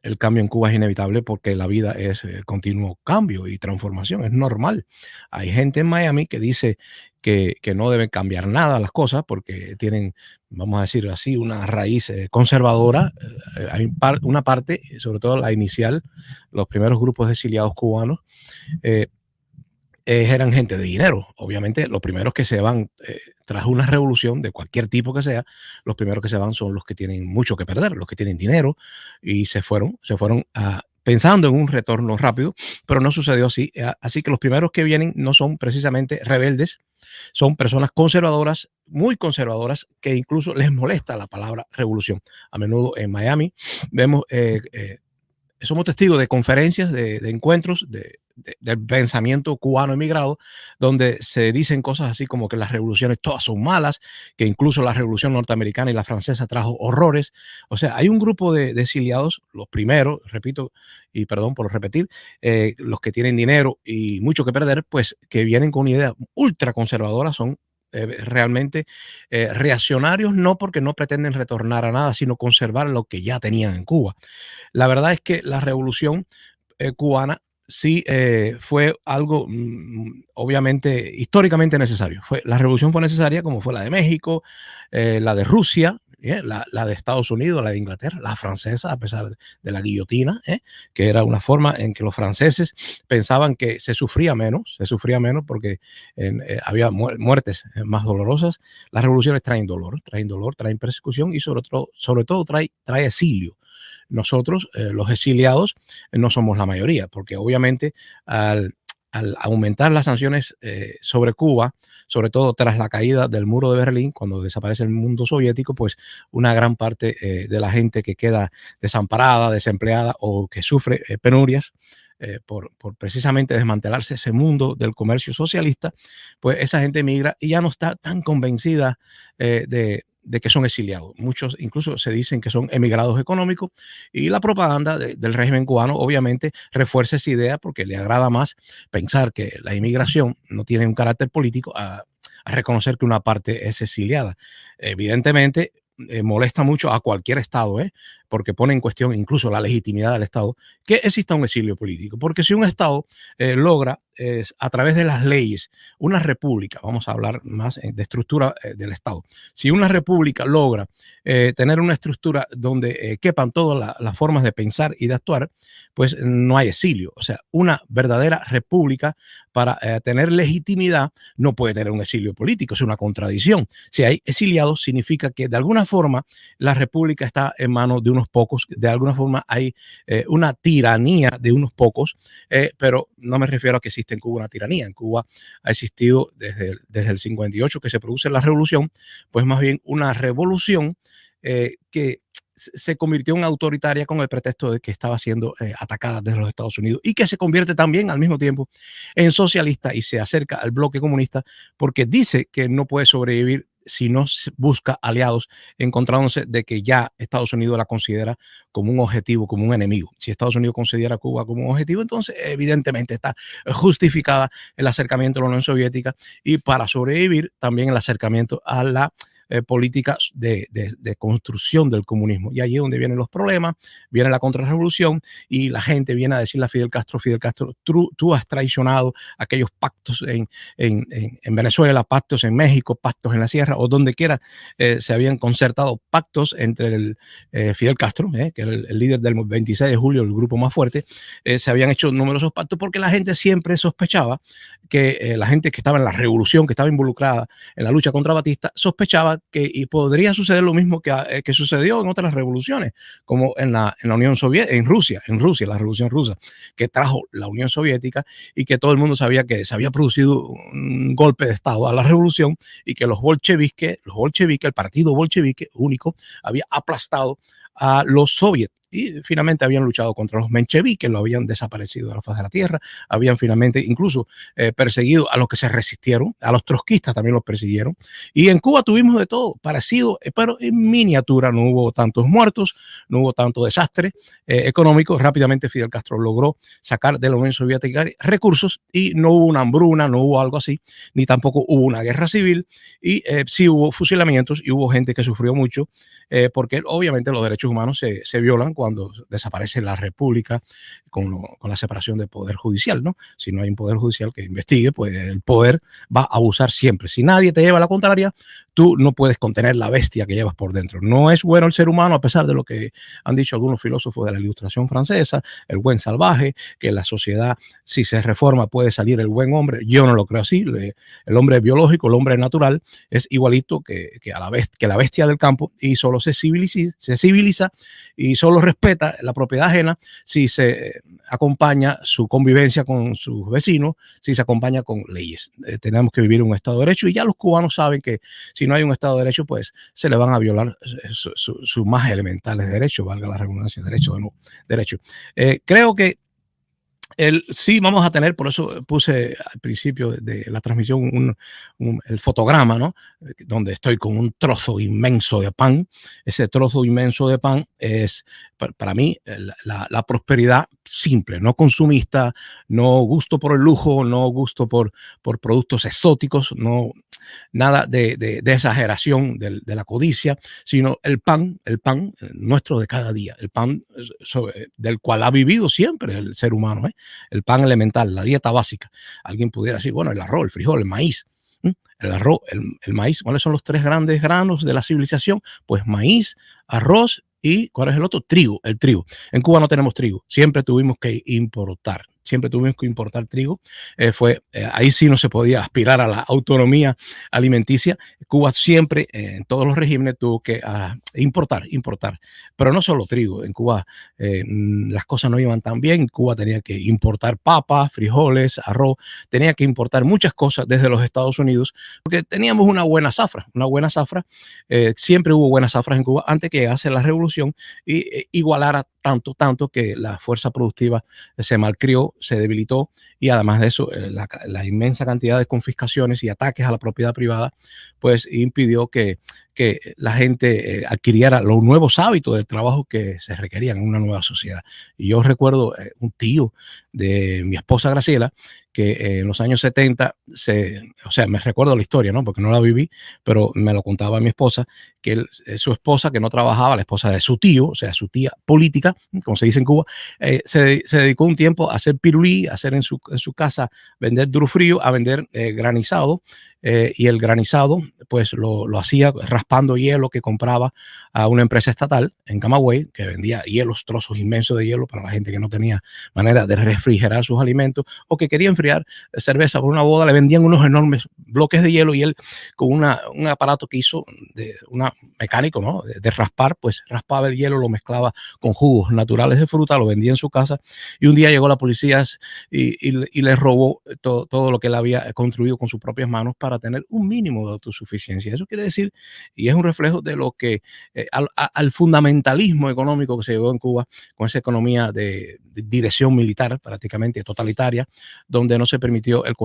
el cambio en Cuba es inevitable porque la vida es continuo cambio y transformación, es normal. Hay gente en Miami que dice que no deben cambiar nada las cosas porque tienen, vamos a decir así, una raíz conservadora. Hay una parte, sobre todo la inicial, los primeros grupos de exiliados cubanos, eh, eran gente de dinero. Obviamente, los primeros que se van tras una revolución de cualquier tipo que sea, los primeros que se van son los que tienen mucho que perder, los que tienen dinero y se fueron pensando en un retorno rápido, pero no sucedió así. Así que los primeros que vienen no son precisamente rebeldes, son personas conservadoras, muy conservadoras, que incluso les molesta la palabra revolución. A menudo en Miami vemos somos testigos de conferencias, de encuentros del pensamiento cubano emigrado, donde se dicen cosas así como que las revoluciones todas son malas, que incluso la revolución norteamericana y la francesa trajo horrores. O sea, hay un grupo de exiliados, los primeros, repito, y perdón por repetir, los que tienen dinero y mucho que perder, pues que vienen con una idea ultra conservadora, son realmente reaccionarios, no porque no pretenden retornar a nada, sino conservar lo que ya tenían en Cuba. La verdad es que la revolución cubana sí fue algo obviamente históricamente necesario. La revolución fue necesaria como fue la de México, la de Rusia, la de Estados Unidos, la de Inglaterra, la francesa, a pesar de la guillotina, que era una forma en que los franceses pensaban que se sufría menos porque había muertes más dolorosas. Las revoluciones traen dolor, traen persecución y sobre todo trae exilio. Nosotros, los exiliados, no somos la mayoría, porque obviamente al aumentar las sanciones sobre Cuba, sobre todo tras la caída del muro de Berlín, cuando desaparece el mundo soviético, pues una gran parte de la gente que queda desamparada, desempleada o que sufre penurias, por precisamente desmantelarse ese mundo del comercio socialista, pues esa gente migra y ya no está tan convencida de que son exiliados. Muchos incluso se dicen que son emigrados económicos y la propaganda del régimen cubano obviamente refuerza esa idea porque le agrada más pensar que la inmigración no tiene un carácter político a reconocer que una parte es exiliada. Evidentemente, molesta mucho a cualquier Estado, porque pone en cuestión incluso la legitimidad del Estado, que exista un exilio político. Porque si un Estado logra, a través de las leyes, una república, vamos a hablar más de estructura del Estado, si una república logra tener una estructura donde quepan todas las formas de pensar y de actuar, pues no hay exilio. O sea, una verdadera república para tener legitimidad no puede tener un exilio político, es una contradicción. Si hay exiliados, significa que de alguna forma la república está en manos de unos pocos, de alguna forma hay una tiranía de unos pocos, pero no me refiero a que existe en Cuba una tiranía. En Cuba ha existido desde el 58 que se produce la revolución, pues más bien una revolución que se convirtió en autoritaria con el pretexto de que estaba siendo atacada desde los Estados Unidos y que se convierte también al mismo tiempo en socialista y se acerca al bloque comunista porque dice que no puede sobrevivir si no busca aliados, encontrándose de que ya Estados Unidos la considera como un objetivo, como un enemigo. Si Estados Unidos considera a Cuba como un objetivo, entonces evidentemente está justificada el acercamiento a la Unión Soviética y para sobrevivir también el acercamiento a la políticas de construcción del comunismo. Y allí es donde vienen los problemas, viene la contrarrevolución y la gente viene a decirle a Fidel Castro, tú has traicionado aquellos pactos en Venezuela, pactos en México, pactos en la sierra o donde quiera se habían concertado pactos entre Fidel Castro, que era el líder del 26 de julio, el grupo más fuerte, se habían hecho numerosos pactos porque la gente siempre sospechaba que la gente que estaba en la revolución, que estaba involucrada en la lucha contra Batista, sospechaba que y podría suceder lo mismo que sucedió en otras revoluciones, como en la Unión Soviética, en Rusia, la revolución rusa, que trajo la Unión Soviética y que todo el mundo sabía que se había producido un golpe de Estado a la revolución y que los bolcheviques, el partido bolchevique único, había aplastado a los soviets. Y finalmente habían luchado contra los mencheviques, lo habían desaparecido de la faz de la tierra, habían finalmente incluso perseguido a los que se resistieron, a los trotskistas también los persiguieron. Y en Cuba tuvimos de todo, parecido, pero en miniatura, no hubo tantos muertos, no hubo tanto desastre económico. Rápidamente Fidel Castro logró sacar de la Unión Soviética recursos y no hubo una hambruna, no hubo algo así, ni tampoco hubo una guerra civil y sí hubo fusilamientos y hubo gente que sufrió mucho porque obviamente los derechos humanos se violan cuando desaparece la república con la separación del poder judicial, ¿no? Si no hay un poder judicial que investigue, pues el poder va a abusar siempre. Si nadie te lleva la contraria, tú no puedes contener la bestia que llevas por dentro. No es bueno el ser humano, a pesar de lo que han dicho algunos filósofos de la Ilustración francesa, el buen salvaje, que la sociedad, si se reforma, puede salir el buen hombre. Yo no lo creo así. El hombre biológico, el hombre natural, es igualito que la bestia del campo, y solo se civiliza y solo respeta la propiedad ajena si se acompaña su convivencia con sus vecinos, si se acompaña con leyes. Tenemos que vivir en un Estado de Derecho, y ya los cubanos saben que si no hay un Estado de Derecho, pues se le van a violar sus más elementales derechos, valga la redundancia, derecho de no derecho. Creo que sí vamos a tener, por eso puse al principio de la transmisión el fotograma, ¿no? Donde estoy con un trozo inmenso de pan. Ese trozo inmenso de pan es para mí la prosperidad simple, no consumista, no gusto por el lujo, no gusto por productos exóticos, no nada de exageración de la codicia, sino el pan nuestro de cada día, el pan del cual ha vivido siempre el ser humano, el pan elemental, la dieta básica. Alguien pudiera decir, bueno, el arroz, el frijol, el maíz. El arroz, el maíz, ¿cuáles son los tres grandes granos de la civilización? Pues maíz, arroz y ¿cuál es el otro? Trigo, el trigo. En Cuba no tenemos trigo, siempre tuvimos que importar. Siempre tuvimos que importar trigo. Ahí sí no se podía aspirar a la autonomía alimenticia. Cuba siempre, en todos los regímenes, tuvo que importar. Pero no solo trigo. En Cuba las cosas no iban tan bien. Cuba tenía que importar papas, frijoles, arroz. Tenía que importar muchas cosas desde los Estados Unidos porque teníamos una buena zafra. Siempre hubo buenas zafras en Cuba antes que llegase la revolución y igualara tanto que la fuerza productiva se malcrió, se debilitó, y además de eso, la inmensa cantidad de confiscaciones y ataques a la propiedad privada, pues impidió que la gente adquiriera los nuevos hábitos del trabajo que se requerían en una nueva sociedad. Y yo recuerdo un tío de mi esposa Graciela, que en los años 70, me recuerdo la historia, ¿no? Porque no la viví, pero me lo contaba mi esposa, que su esposa, que no trabajaba, la esposa de su tío, o sea, su tía política, como se dice en Cuba, se dedicó un tiempo a hacer pirulí, a hacer en su casa, vender duro frío, a vender granizado, y el granizado pues lo hacía raspando hielo que compraba a una empresa estatal en Camagüey, que vendía hielos, trozos inmensos de hielo para la gente que no tenía manera de refrigerar sus alimentos o que quería enfriar cerveza por una boda. Le vendían unos enormes bloques de hielo, y él con un aparato que hizo mecánico, ¿no? de raspar, pues raspaba el hielo, lo mezclaba con jugos naturales de fruta, lo vendía en su casa, y un día llegó la policía y le robó todo lo que él había construido con sus propias manos para tener un mínimo de autosuficiencia. Eso quiere decir, y es un reflejo de lo que al fundamentalismo económico que se llevó en Cuba, con esa economía de dirección militar prácticamente totalitaria, donde no se permitió el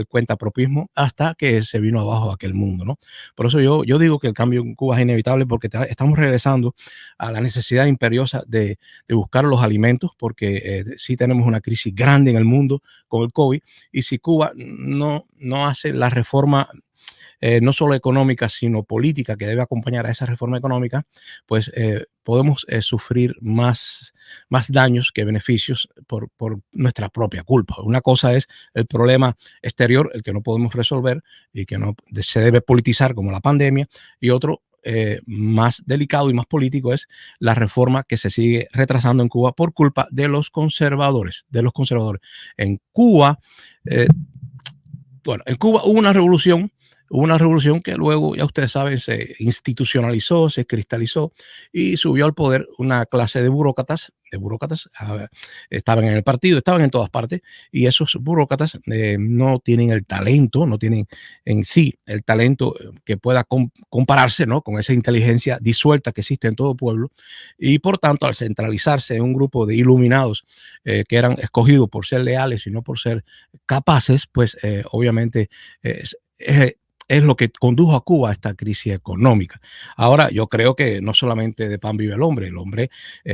cuentapropismo hasta que se vino abajo aquel mundo, ¿no? Por eso yo digo que el cambio en Cuba es inevitable, porque estamos regresando a la necesidad imperiosa de buscar los alimentos, porque sí tenemos una crisis grande en el mundo con el COVID, y si Cuba no hace la reforma no solo económica, sino política que debe acompañar a esa reforma económica, pues podemos sufrir más daños que beneficios por nuestra propia culpa. Una cosa es el problema exterior, el que no podemos resolver y que no se debe politizar, como la pandemia, y otro más delicado y más político es la reforma que se sigue retrasando en Cuba por culpa de los conservadores. En Cuba, en Cuba hubo una revolución que luego, ya ustedes saben, se institucionalizó, se cristalizó y subió al poder una clase de burócratas, estaban en el partido, estaban en todas partes, y esos burócratas no tienen el talento, no tienen en sí el talento que pueda compararse, ¿no? con esa inteligencia disuelta que existe en todo pueblo, y por tanto, al centralizarse en un grupo de iluminados que eran escogidos por ser leales y no por ser capaces, pues obviamente es lo que condujo a Cuba a esta crisis económica. Ahora, yo creo que no solamente de pan vive el hombre,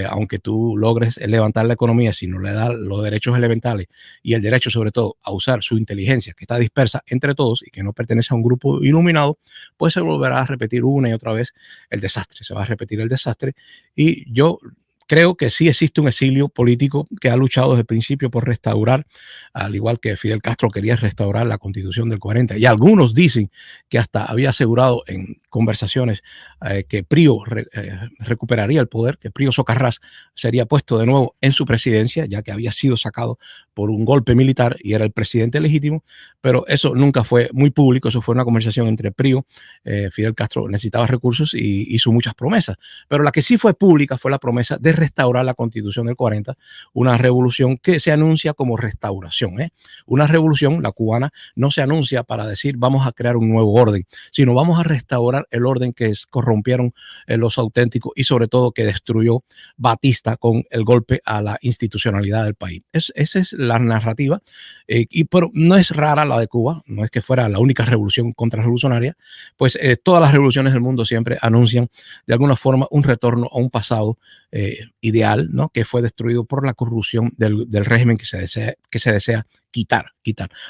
aunque tú logres levantar la economía, si no le das los derechos elementales y el derecho sobre todo a usar su inteligencia, que está dispersa entre todos y que no pertenece a un grupo iluminado, pues se volverá a repetir una y otra vez el desastre, se va a repetir el desastre. Y yo creo que sí existe un exilio político que ha luchado desde el principio por restaurar, al igual que Fidel Castro quería restaurar la Constitución del 40. Y algunos dicen que hasta había asegurado en conversaciones que Pío recuperaría el poder, que Pío Socarrás sería puesto de nuevo en su presidencia, ya que había sido sacado por un golpe militar y era el presidente legítimo, pero eso nunca fue muy público. Eso fue una conversación entre Pío, Fidel Castro necesitaba recursos y hizo muchas promesas, pero la que sí fue pública fue la promesa de restaurar la Constitución del 40, una revolución que se anuncia como restauración. Una revolución, la cubana, no se anuncia para decir vamos a crear un nuevo orden, sino vamos a restaurar el orden que corrompieron los auténticos y sobre todo que destruyó Batista con el golpe a la institucionalidad del país. Esa es la narrativa, pero no es rara la de Cuba, no es que fuera la única revolución contrarrevolucionaria, pues todas las revoluciones del mundo siempre anuncian de alguna forma un retorno a un pasado ideal, ¿no? Que fue destruido por la corrupción del régimen que se desea quitar.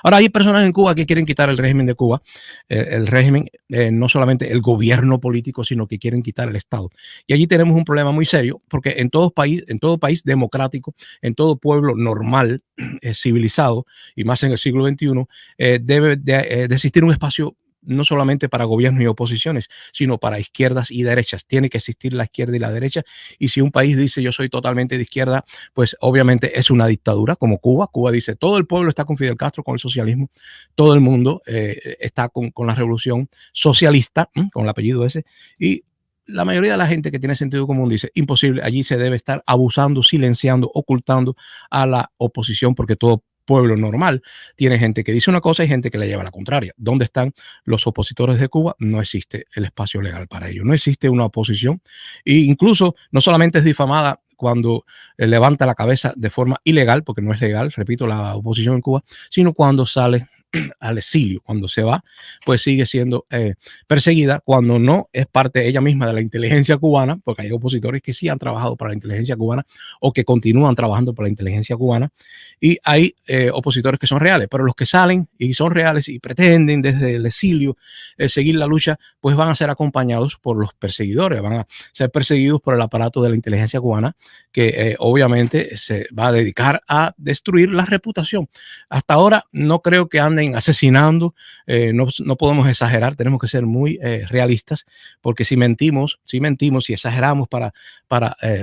Ahora hay personas en Cuba que quieren quitar el régimen de Cuba, el régimen, no solamente el gobierno político, sino que quieren quitar el Estado. Y allí tenemos un problema muy serio, porque en todo país democrático, en todo pueblo normal, civilizado, y más en el siglo XXI, debe de existir un espacio no solamente para gobiernos y oposiciones, sino para izquierdas y derechas. Tiene que existir la izquierda y la derecha. Y si un país dice yo soy totalmente de izquierda, pues obviamente es una dictadura como Cuba. Cuba dice todo el pueblo está con Fidel Castro, con el socialismo. Todo el mundo está con la revolución socialista, con el apellido ese. Y la mayoría de la gente que tiene sentido común dice imposible, allí se debe estar abusando, silenciando, ocultando a la oposición, porque todo pueblo normal tiene gente que dice una cosa y gente que le lleva la contraria. ¿Dónde están los opositores de Cuba? No existe el espacio legal para ello, no existe una oposición, e incluso no solamente es difamada cuando levanta la cabeza de forma ilegal, porque no es legal, repito, la oposición en Cuba, sino cuando sale al exilio, cuando se va, pues sigue siendo perseguida, cuando no es parte ella misma de la inteligencia cubana, porque hay opositores que sí han trabajado para la inteligencia cubana o que continúan trabajando para la inteligencia cubana, y hay opositores que son reales, pero los que salen y son reales y pretenden desde el exilio seguir la lucha, pues van a ser acompañados por los perseguidores, van a ser perseguidos por el aparato de la inteligencia cubana, que obviamente se va a dedicar a destruir la reputación. Hasta ahora no creo que anden asesinando, no podemos exagerar, tenemos que ser muy realistas, porque si mentimos y exageramos para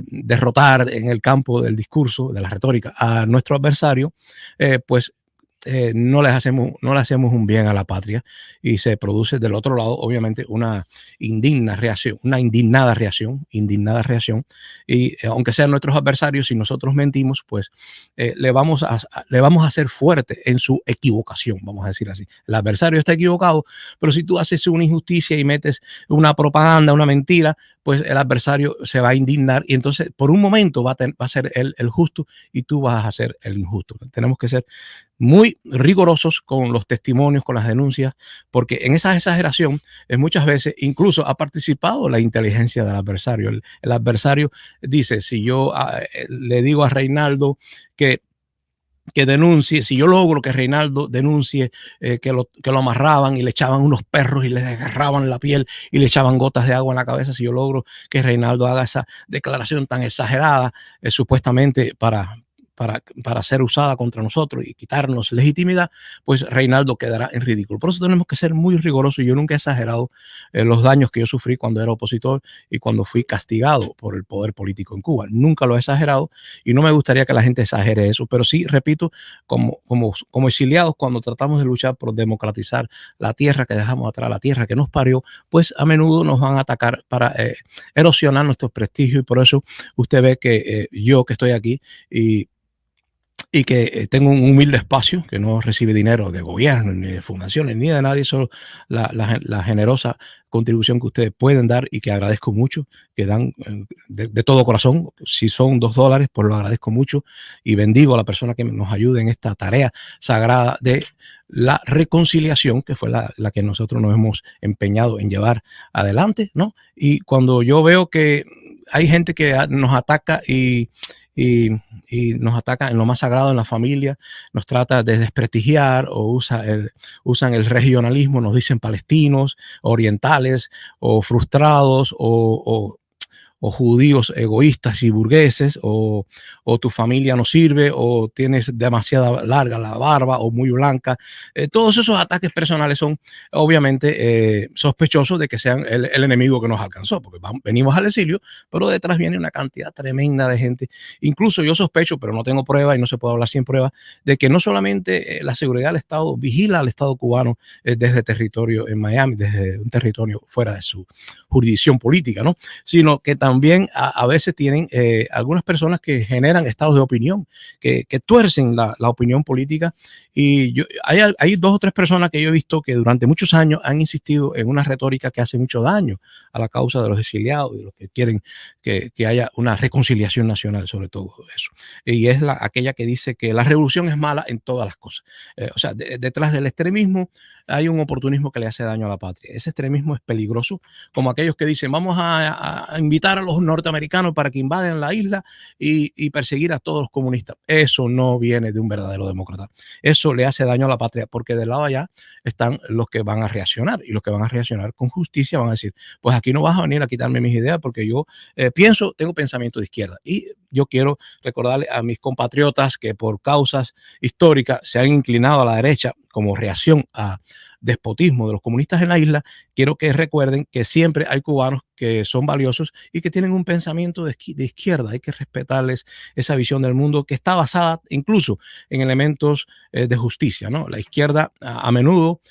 derrotar en el campo del discurso, de la retórica, a nuestro adversario, pues no le hacemos un bien a la patria, y se produce del otro lado obviamente una indignada reacción, y aunque sean nuestros adversarios, si nosotros mentimos, pues le vamos a hacer fuerte en su equivocación, vamos a decir así. El adversario está equivocado, pero si tú haces una injusticia y metes una propaganda, una mentira, pues el adversario se va a indignar, y entonces por un momento va a ser el justo y tú vas a ser el injusto. Tenemos que ser muy rigurosos con los testimonios, con las denuncias, porque en esa exageración muchas veces incluso ha participado la inteligencia del adversario. El adversario dice, si yo le digo a Reinaldo que denuncie, si yo logro que Reinaldo denuncie que lo amarraban y le echaban unos perros y le agarraban la piel y le echaban gotas de agua en la cabeza, si yo logro que Reinaldo haga esa declaración tan exagerada, supuestamente para ser usada contra nosotros y quitarnos legitimidad, pues Reinaldo quedará en ridículo. Por eso tenemos que ser muy rigurosos. Yo nunca he exagerado los daños que yo sufrí cuando era opositor y cuando fui castigado por el poder político en Cuba. Nunca lo he exagerado y no me gustaría que la gente exagere eso, pero sí, repito, como exiliados, cuando tratamos de luchar por democratizar la tierra que dejamos atrás, la tierra que nos parió, pues a menudo nos van a atacar para erosionar nuestro prestigio, y por eso usted ve que yo que estoy aquí y que tengo un humilde espacio que no recibe dinero de gobierno, ni de fundaciones, ni de nadie, solo la generosa contribución que ustedes pueden dar y que agradezco mucho, que dan de todo corazón. Si son $2, pues lo agradezco mucho y bendigo a la persona que nos ayude en esta tarea sagrada de la reconciliación, que fue la que nosotros nos hemos empeñado en llevar adelante, ¿no? Y cuando yo veo que hay gente que nos ataca y nos ataca en lo más sagrado, en la familia, nos trata de desprestigiar o usan el regionalismo, nos dicen palestinos, orientales o frustrados o o judíos egoístas y burgueses, o tu familia no sirve, o tienes demasiada larga la barba o muy blanca. Todos esos ataques personales son obviamente sospechosos de que sean el enemigo que nos alcanzó, porque venimos al exilio, pero detrás viene una cantidad tremenda de gente. Incluso yo sospecho, pero no tengo pruebas y no se puede hablar sin pruebas, de que no solamente la seguridad del Estado vigila al Estado cubano desde territorio en Miami, desde un territorio fuera de su jurisdicción política, ¿no? Sino que también a veces tienen algunas personas que generan estados de opinión, que tuercen la opinión política. Y hay dos o tres personas que yo he visto que durante muchos años han insistido en una retórica que hace mucho daño a la causa de los exiliados y de los que quieren que haya una reconciliación nacional, sobre todo eso. Y es aquella que dice que la revolución es mala en todas las cosas. O sea, detrás del extremismo hay un oportunismo que le hace daño a la patria. Ese extremismo es peligroso, como aquellos que dicen vamos a invitar a los norteamericanos para que invaden la isla y perseguir a todos los comunistas. Eso no viene de un verdadero demócrata. Eso le hace daño a la patria, porque del lado allá están los que van a reaccionar, y los que van a reaccionar con justicia van a decir, pues aquí no vas a venir a quitarme mis ideas porque yo tengo pensamiento de izquierda. Y yo quiero recordarle a mis compatriotas que por causas históricas se han inclinado a la derecha como reacción a despotismo de los comunistas en la isla. Quiero que recuerden que siempre hay cubanos que son valiosos y que tienen un pensamiento de izquierda. Hay que respetarles esa visión del mundo que está basada incluso en elementos de justicia, ¿no? La izquierda a menudo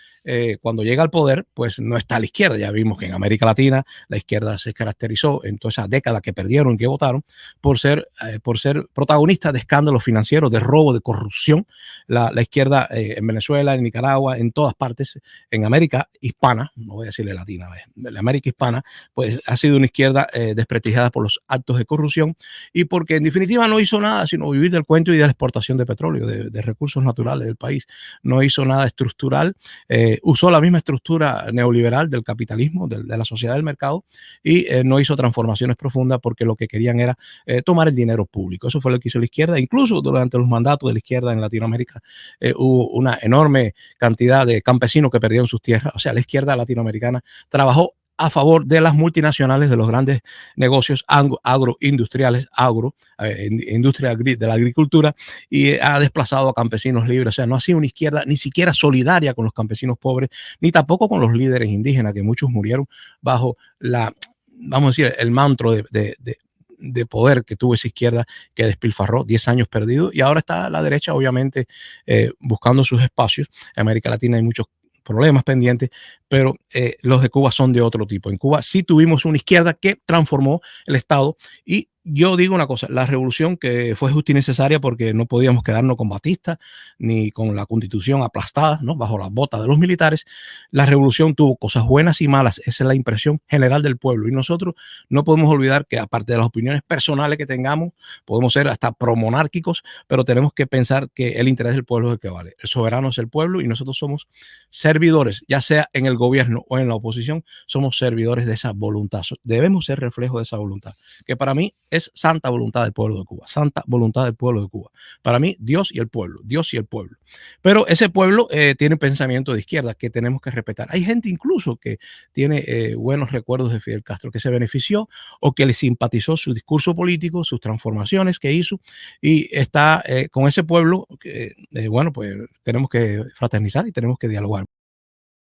cuando llega al poder, pues no está a la izquierda. Ya vimos que en América Latina la izquierda se caracterizó en toda esa década que perdieron, que votaron, por ser protagonistas de escándalos financieros, de robo, de corrupción. La izquierda en Venezuela, en Nicaragua, en todas partes, en América hispana, no voy a decirle latina, la América hispana, pues ha sido una izquierda desprestigiada por los actos de corrupción y porque en definitiva no hizo nada sino vivir del cuento y de la exportación de petróleo, de recursos naturales del país. No hizo nada estructural. Usó la misma estructura neoliberal del capitalismo, de la sociedad del mercado, y no hizo transformaciones profundas porque lo que querían era tomar el dinero público. Eso fue lo que hizo la izquierda. Incluso durante los mandatos de la izquierda en Latinoamérica hubo una enorme cantidad de campesinos que perdieron sus tierras. O sea, la izquierda latinoamericana trabajó a favor de las multinacionales, de los grandes negocios agroindustriales, industria de la agricultura, y ha desplazado a campesinos libres. O sea, no ha sido una izquierda ni siquiera solidaria con los campesinos pobres, ni tampoco con los líderes indígenas, que muchos murieron bajo vamos a decir, el mantra de poder que tuvo esa izquierda que despilfarró 10 años perdidos, y ahora está la derecha obviamente buscando sus espacios. En América Latina hay muchos problemas pendientes, pero los de Cuba son de otro tipo. En Cuba sí tuvimos una izquierda que transformó el Estado. Y yo digo una cosa, la revolución que fue justa y necesaria porque no podíamos quedarnos con Batista ni con la Constitución aplastada, ¿no?, bajo las botas de los militares. La revolución tuvo cosas buenas y malas, esa es la impresión general del pueblo, y nosotros no podemos olvidar que aparte de las opiniones personales que tengamos, podemos ser hasta promonárquicos, pero tenemos que pensar que el interés del pueblo es el que vale. El soberano es el pueblo y nosotros somos servidores, ya sea en el gobierno o en la oposición, somos servidores de esa voluntad. Debemos ser reflejo de esa voluntad, que para mí es santa voluntad del pueblo de Cuba, santa voluntad del pueblo de Cuba. Para mí, Dios y el pueblo, Dios y el pueblo. Pero ese pueblo tiene un pensamiento de izquierda que tenemos que respetar. Hay gente incluso que tiene buenos recuerdos de Fidel Castro, que se benefició o que le simpatizó su discurso político, sus transformaciones que hizo, y está con ese pueblo que, bueno, pues tenemos que fraternizar y tenemos que dialogar.